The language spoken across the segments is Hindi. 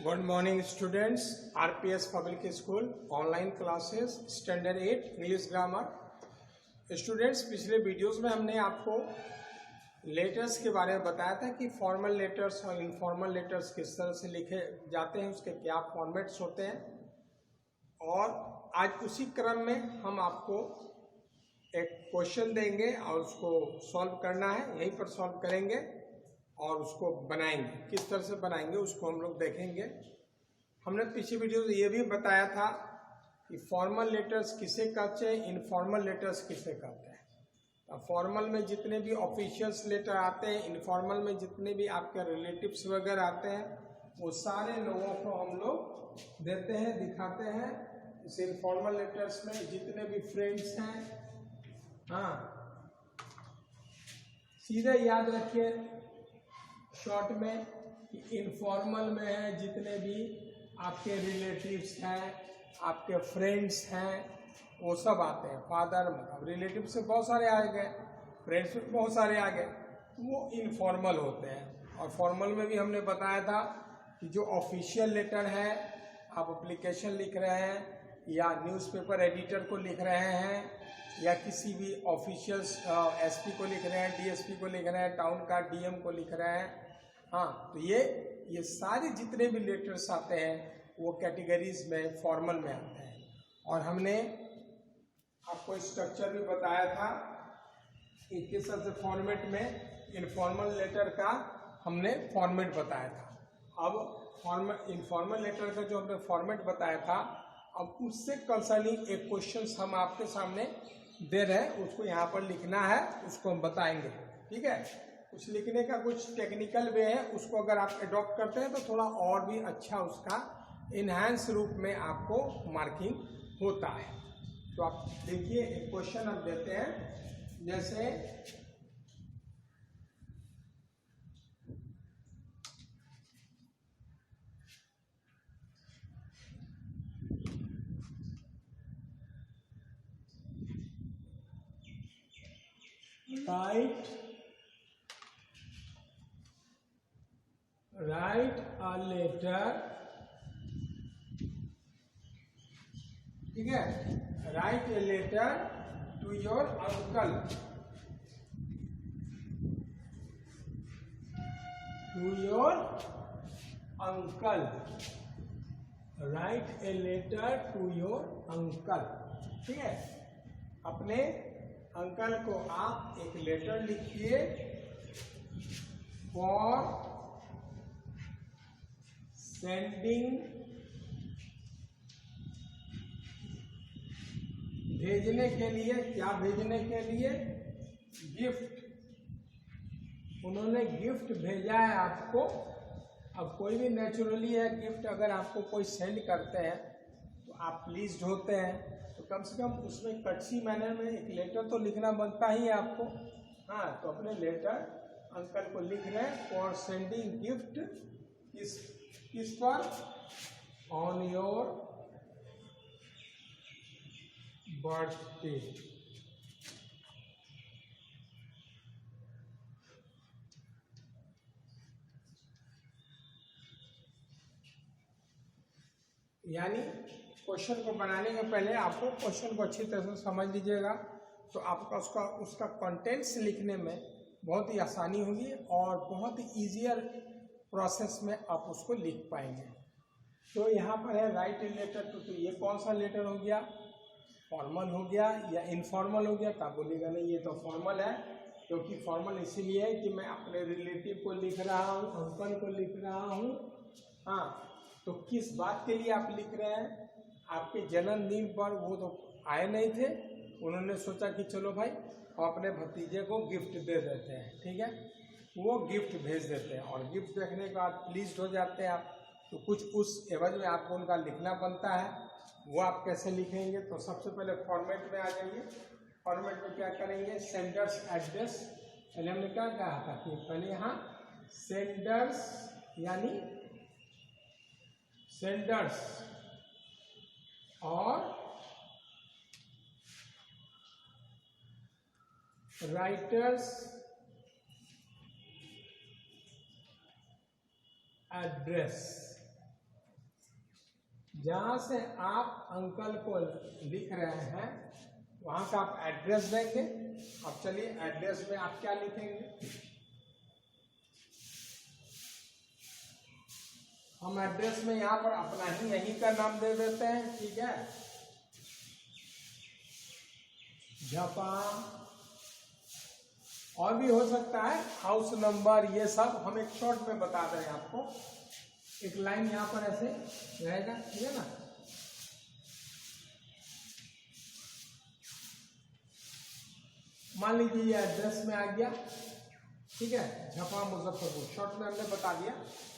Good morning students. RPS public school online classes standard 8 English grammar. Students, पिछले वीडियोस में हमने आपको लेटर्स के बारे में बताया था कि फॉर्मल लेटर्स और इनफॉर्मल लेटर्स किस तरह से लिखे जाते हैं, उसके क्या फॉर्मेट्स होते हैं। और आज उसी क्रम में हम आपको एक क्वेश्चन देंगे और उसको सॉल्व करना है, यहीं पर सॉल्व करेंगे और उसको बनाएंगे। किस तरह से बनाएंगे उसको हम लोग देखेंगे। हमने पिछली वीडियो में ये भी बताया था कि फॉर्मल लेटर्स किसे कहते हैं, इनफॉर्मल लेटर्स किसे कहते हैं। फॉर्मल में जितने भी ऑफिशियल्स लेटर आते हैं, इनफॉर्मल में जितने भी आपके रिलेटिव्स वगैरह आते हैं, वो सारे लोगों को हम लोग देते हैं, दिखाते हैं। इस इनफॉर्मल लेटर्स में जितने भी फ्रेंड्स हैं, हाँ, सीधे याद रखिए शॉर्ट में कि इनफॉर्मल में है जितने भी आपके रिलेटिव्स हैं, आपके फ्रेंड्स हैं, वो सब आते हैं। फादर मतलब रिलेटिव से बहुत सारे आ गए, फ्रेंड्स में बहुत सारे आ गए, वो इनफॉर्मल होते हैं। और फॉर्मल में भी हमने बताया था कि जो ऑफिशियल लेटर है, आप एप्लीकेशन लिख रहे हैं या न्यूज़पेपर एडिटर को लिख रहे हैं या किसी भी ऑफिशियल एसपी को लिख रहे हैं, डीएसपी को लिख रहे हैं, टाउन का डीएम को लिख रहे हैं, हाँ, तो ये सारे जितने भी लेटर्स आते हैं वो कैटेगरीज में फॉर्मल में आते हैं। और हमने आपको स्ट्रक्चर भी बताया था कि किस तरह से फॉर्मेट में इनफॉर्मल लेटर का हमने फॉर्मेट बताया था। अब इनफॉर्मल लेटर का जो हमने फॉर्मेट बताया था, अब उससे कंसर्निंग एक क्वेश्चन हम आपके सामने दे रहे हैं, उसको यहाँ पर लिखना है, उसको हम बताएंगे। ठीक है, कुछ लिखने का कुछ टेक्निकल वे है, उसको अगर आप अडॉप्ट करते हैं तो थोड़ा और भी अच्छा उसका इनहैंस रूप में आपको मार्किंग होता है। तो आप देखिए, एक क्वेश्चन हम देते हैं, जैसे write a letter, ठीक है, write a letter to your uncle, write a letter to your uncle। ठीक है, अपने अंकल को आप एक लेटर लिखिए फॉर सेंडिंग, भेजने के लिए, क्या भेजने के लिए, गिफ्ट। उन्होंने गिफ्ट भेजा है आपको। अब कोई भी नेचुरली है, गिफ्ट अगर आपको कोई सेंड करते हैं तो आप प्लीज्ड होते हैं, तो कम से कम उसमें कटसी मैनर में एक लेटर तो लिखना बनता ही है आपको। हाँ, तो अपने लेटर अंकल को लिख रहे हैं फॉर सेंडिंग गिफ्ट, किस पर, ऑन योर बर्थडे। यानी क्वेश्चन को बनाने के पहले आपको क्वेश्चन को अच्छी तरह से समझ लीजिएगा, तो आपका उसका कंटेंट्स लिखने में बहुत ही आसानी होगी और बहुत ही ईजियर प्रोसेस में आप उसको लिख पाएंगे। तो यहाँ पर है राइट ए लेटर टू, तो ये कौन सा लेटर हो गया, फॉर्मल हो गया या इनफॉर्मल हो गया? तो आप बोलिएगा नहीं, ये तो फॉर्मल है, क्योंकि फॉर्मल इसीलिए है कि मैं अपने रिलेटिव को लिख रहा हूँ, अंकल को लिख रहा हूँ। हाँ, तो किस बात के लिए आप लिख रहे हैं? आपके जन्मदिन पर वो तो आए नहीं थे, उन्होंने सोचा कि चलो भाई हम अपने भतीजे को गिफ्ट दे देते हैं। ठीक है, वो गिफ्ट भेज देते हैं और गिफ्ट देखने के बाद प्लीज्ड हो जाते हैं आप, तो कुछ उस एवज में आपको उनका लिखना बनता है। वो आप कैसे लिखेंगे? तो सबसे पहले फॉर्मेट में आ जाइए। फॉर्मेट में क्या करेंगे, सेंडर्स एड्रेस। पहले हमने क्या कहा था कि पहले यहाँ सेंडर्स यानी सेंडर्स और राइटर्स एड्रेस। जहाँ से आप अंकल को लिख रहे हैं वहाँ का आप एड्रेस देंगे। अब चलिए एड्रेस में आप क्या लिखेंगे? हम एड्रेस में यहाँ पर अपना ही यहीं का नाम दे देते हैं, ठीक है। झपा, और भी हो सकता है, हाउस नंबर, ये सब हम एक शॉर्ट में बता रहे हैं आपको। एक लाइन यहाँ पर ऐसे रहेगा, ठीक है ना। मान लीजिए ये एड्रेस में आ गया, ठीक है, झपा मुजफ्फरपुर, शॉर्ट में हमने बता दिया।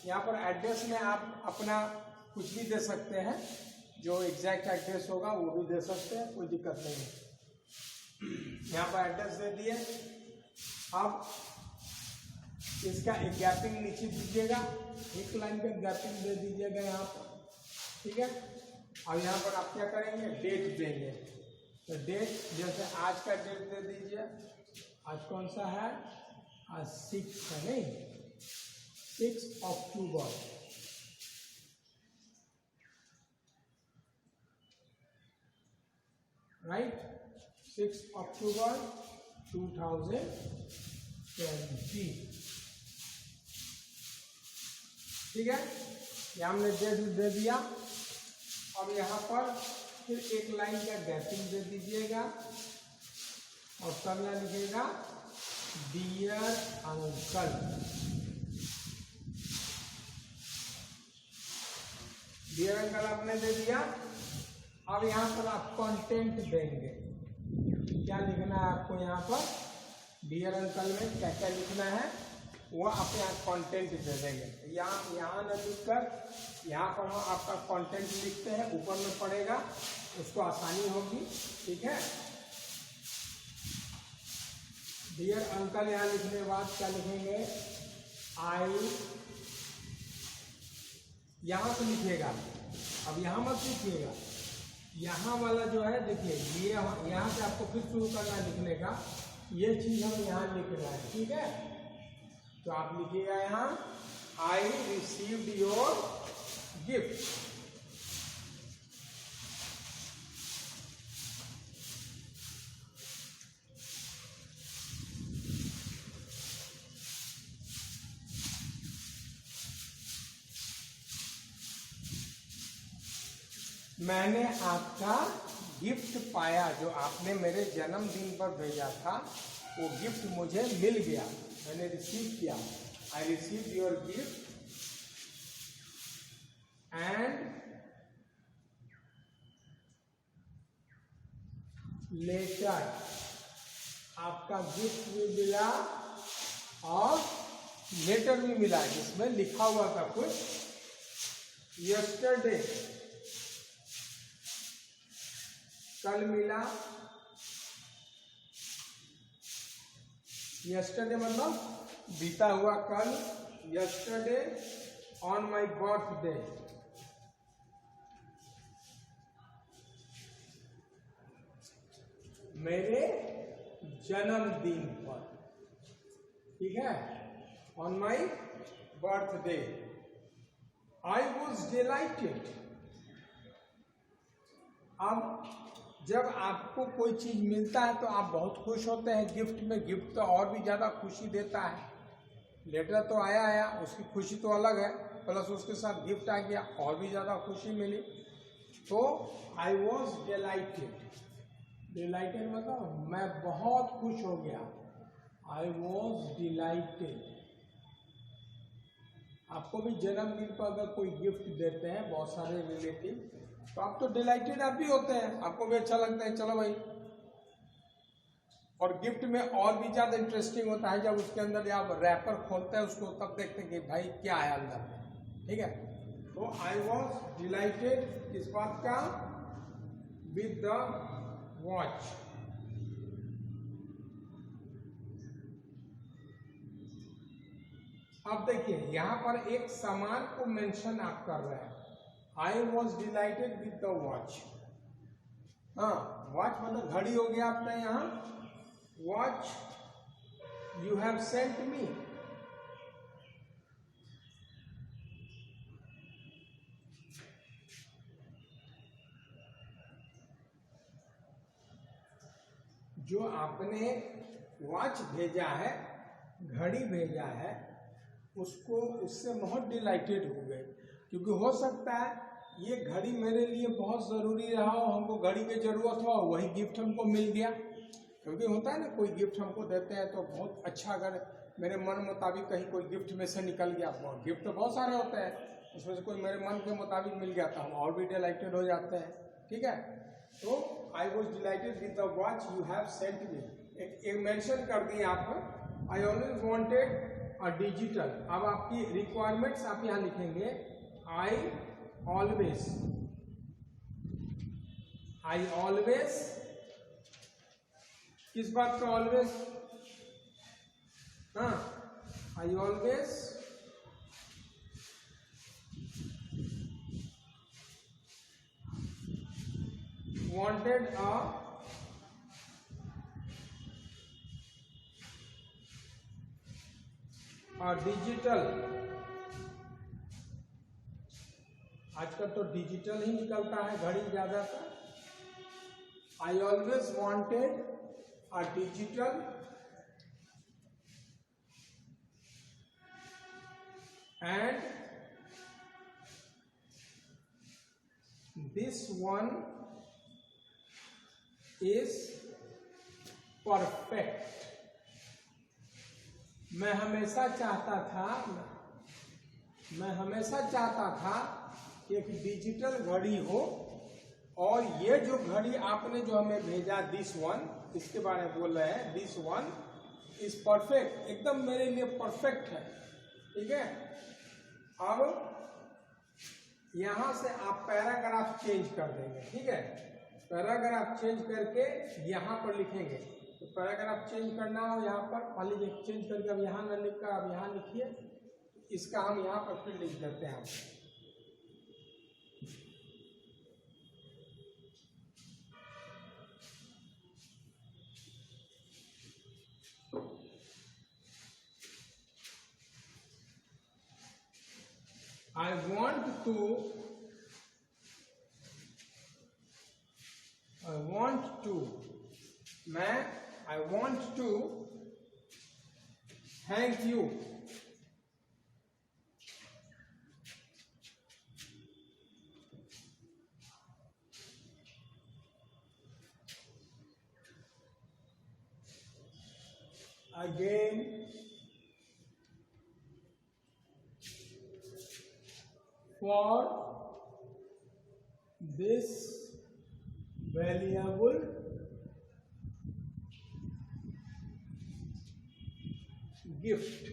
यहाँ पर एड्रेस में आप अपना कुछ भी दे सकते हैं, जो एग्जैक्ट एड्रेस होगा वो भी दे सकते हैं, कोई दिक्कत नहीं है। यहाँ पर एड्रेस दे दिए। अब इसका एक गैपिंग नीचे दीजिएगा, एक लाइन का गैपिंग दे दीजिएगा यहाँ पर, ठीक है। अब यहाँ पर आप क्या करेंगे? डेट देंगे। तो डेट जैसे आज का डेट दे दीजिए। आज कौन सा है? आज 6 है, नहीं, 6 अक्टूबर, राइट, 6 अक्टूबर 2020। ठीक है, ये हमने डेट दे दिया। अब यहाँ पर फिर एक लाइन का गैपिंग दे दीजिएगा और करना लिखेगा डियर अंकल। डियर अंकल आपने दे दिया। अब यहाँ पर आप कंटेंट देंगे। क्या लिखना है आपको यहाँ पर? डियर अंकल में क्या क्या लिखना है वो आप यहाँ कंटेंट दे देंगे। यहाँ न लिखकर यहाँ पर हम आपका कंटेंट लिखते हैं, ऊपर में पड़ेगा, उसको आसानी होगी, ठीक है। डियर अंकल यहाँ लिखने के बाद क्या लिखेंगे? आई, यहाँ से लिखिएगा, अब यहाँ मत लिखिएगा, यहाँ वाला जो है देखिए, ये यहाँ से आपको फिर शुरू करना लिखने का, ये चीज हम यहाँ लिख रहे हैं, ठीक है। तो आप लिखिएगा यहाँ आई रिसीव्ड योर गिफ्ट। मैंने आपका गिफ्ट पाया, जो आपने मेरे जन्मदिन पर भेजा था वो गिफ्ट मुझे मिल गया, मैंने रिसीव किया। I receive your gift and later, आपका गिफ्ट भी मिला और लेटर भी मिला जिसमें लिखा हुआ था कुछ। यस्टरडे, कल मिला, यस्टरडे मतलब बीता हुआ कल। यस्टरडे ऑन माई बर्थडे, मेरे जन्मदिन पर, ठीक है, on my birthday. I was dilated. अब जब आपको कोई चीज मिलता है तो आप बहुत खुश होते हैं गिफ्ट में। गिफ्ट तो और भी ज्यादा खुशी देता है। लेटर तो आया, उसकी खुशी तो अलग है, प्लस उसके साथ गिफ्ट आ गया, और भी ज्यादा खुशी मिली। तो आई वॉज डिलाइटेड। डिलाइटेड मतलब मैं बहुत खुश हो गया। I was dilated. आपको भी जन्मदिन पर अगर कोई गिफ्ट देते हैं बहुत सारे रिलेटिव, तो आप तो डिलाइटेड आप भी होते हैं, आपको भी अच्छा लगता है, चलो भाई। और गिफ्ट में और भी ज्यादा इंटरेस्टिंग होता है जब उसके अंदर आप रैपर खोलते हैं उसको, तब देखते हैं कि भाई क्या है अंदर में, ठीक है। तो आई वॉज डिलाइटेड इस बात का विद द वॉच। अब देखिए यहाँ पर एक सामान को मेंशन आप कर रहे हैं। I was dilated with the watch. हाँ, वॉच मतलब घड़ी हो गया आपका यहाँ। Watch you have sent me. जो आपने वॉच भेजा है, घड़ी भेजा है, उसको उससे बहुत डिलाइटेड हो गए, क्योंकि हो सकता है ये घड़ी मेरे लिए बहुत ज़रूरी रहा हो, हमको घड़ी की ज़रूरत हो, वही गिफ्ट हमको मिल गया। क्योंकि होता है ना, कोई गिफ्ट हमको देते हैं तो बहुत अच्छा, अगर मेरे मन मुताबिक कहीं कोई गिफ्ट में से निकल गया, गिफ्ट तो बहुत सारे होते हैं, उसमें से कोई मेरे मन के मुताबिक मिल गया तो हम और भी डिलाइटेड हो जाते हैं। ठीक है, तो I was dilated with the watch you have sent me. एक मेंशन कर दिए आप, I always wanted a digital. अब आपकी रिक्वायरमेंट्स आप यहाँ लिखेंगे, आई ऑलवेज, किस बात का ऑलवेज? हाँ, I always wanted a digital. आजकल तो डिजिटल ही निकलता है घड़ी ज्यादातर। I always wanted a digital and this one is perfect. मैं हमेशा चाहता था कि एक डिजिटल घड़ी हो, और ये जो घड़ी आपने जो हमें भेजा, दिस वन, इसके बारे में बोल रहे हैं, दिस वन इज परफेक्ट, एकदम मेरे लिए परफेक्ट है। ठीक है, अब यहां से आप पैराग्राफ चेंज कर देंगे। ठीक है, पैराग्राफ चेंज करके यहाँ पर लिखेंगे। तो पैराग्राफ चेंज करना हो यहाँ पर, मान लीजिए चेंज करके अब यहाँ न लिखकर अब यहाँ लिखिए, इसका हम यहाँ पर फिर लिख देते हैं। I want to thank you again for this valuable gift.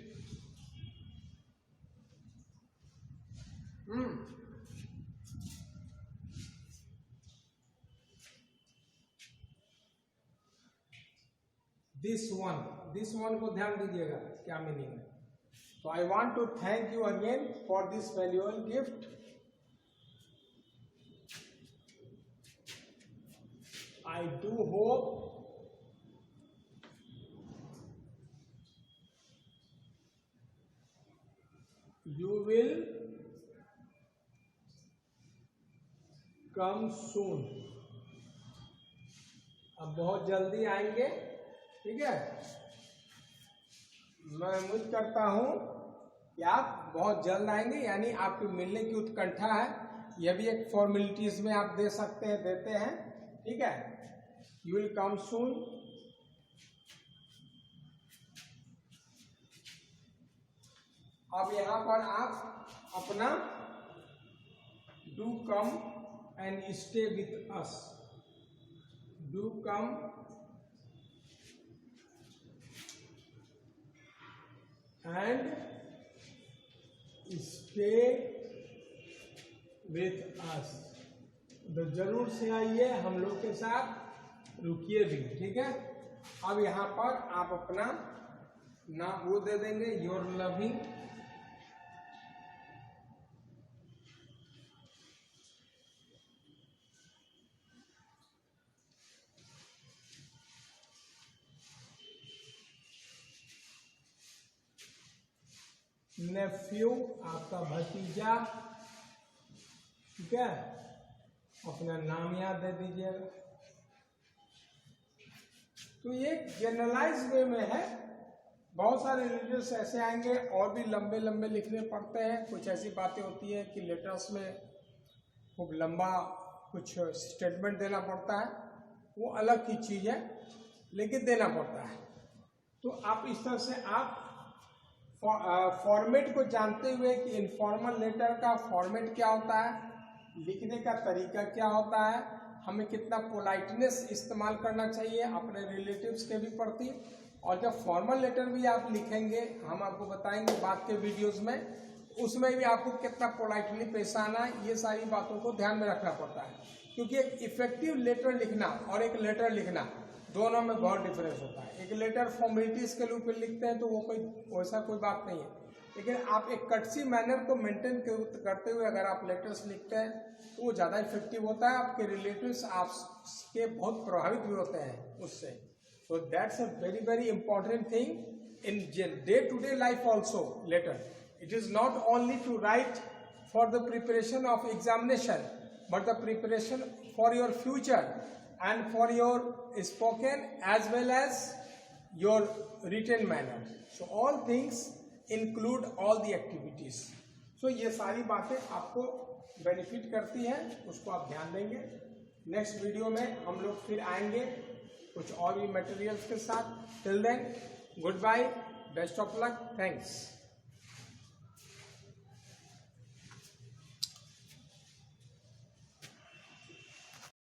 This one को ध्यान दीजिएगा क्या मीनिंग है। So I want to thank you again for this valuable gift. I do hope you will come soon. अब बहुत जल्दी आएंगे। ठीक है, मैं उम्मीद करता हूं कि आप बहुत जल्द आएंगे, यानी आपके मिलने की उत्कंठा है। यह भी एक फॉर्मेलिटीज में आप दे सकते हैं, देते हैं। ठीक है, यू विल कम सून। अब यहां पर आप अपना do come and stay with us, do come and stay with us, तो जरूर से आइए, हम लोग के साथ रुकिए भी। ठीक है, अब यहाँ पर आप अपना नाम वो दे देंगे, योर लविंग नेफ्यू, आपका भतीजा। ठीक है, अपना नाम याद दे दीजिएगा। तो ये जनरलाइज वे में है। बहुत सारे लेटर्स ऐसे आएंगे और भी लंबे लंबे लिखने पड़ते हैं। कुछ ऐसी बातें होती है कि लेटर्स में खूब लंबा कुछ स्टेटमेंट देना पड़ता है, वो अलग की चीज़ है, लेकिन देना पड़ता है। तो आप इस तरह से आप फॉर्मेट को जानते हुए कि इनफॉर्मल लेटर का फॉर्मेट क्या होता है, लिखने का तरीका क्या होता है, हमें कितना पोलाइटनेस इस्तेमाल करना चाहिए अपने रिलेटिव्स के भी प्रति, और जब फॉर्मल लेटर भी आप लिखेंगे हम आपको बताएंगे बाद के वीडियोस में, उसमें भी आपको कितना पोलाइटली पेश आना, ये सारी बातों को ध्यान में रखना पड़ता है। क्योंकि एक इफेक्टिव लेटर लिखना और एक लेटर लिखना दोनों में बहुत डिफरेंस होता है। एक लेटर फॉर्मेलिटीज के रूप में लिखते हैं तो वो कोई वैसा कोई बात नहीं है, लेकिन आप एक कटसी मैनर को मेंटेन करते हुए अगर आप लेटर्स लिखते हैं तो वो ज़्यादा इफेक्टिव होता है। आपके रिलेटिव्स आपके बहुत प्रभावित भी होते हैं उससे। So that's a very very important thing in day to day life also. Later it is not only to write for the preparation of examination, but the preparation for your future and for your spoken as well as your written manner. So all things include all the activities. So ये सारी बातें आपको बेनिफिट करती हैं, उसको आप ध्यान देंगे। नेक्स्ट वीडियो में हम लोग फिर आएंगे कुछ और भी मटेरियल्स के साथ। Till then good bye, best of luck, thanks.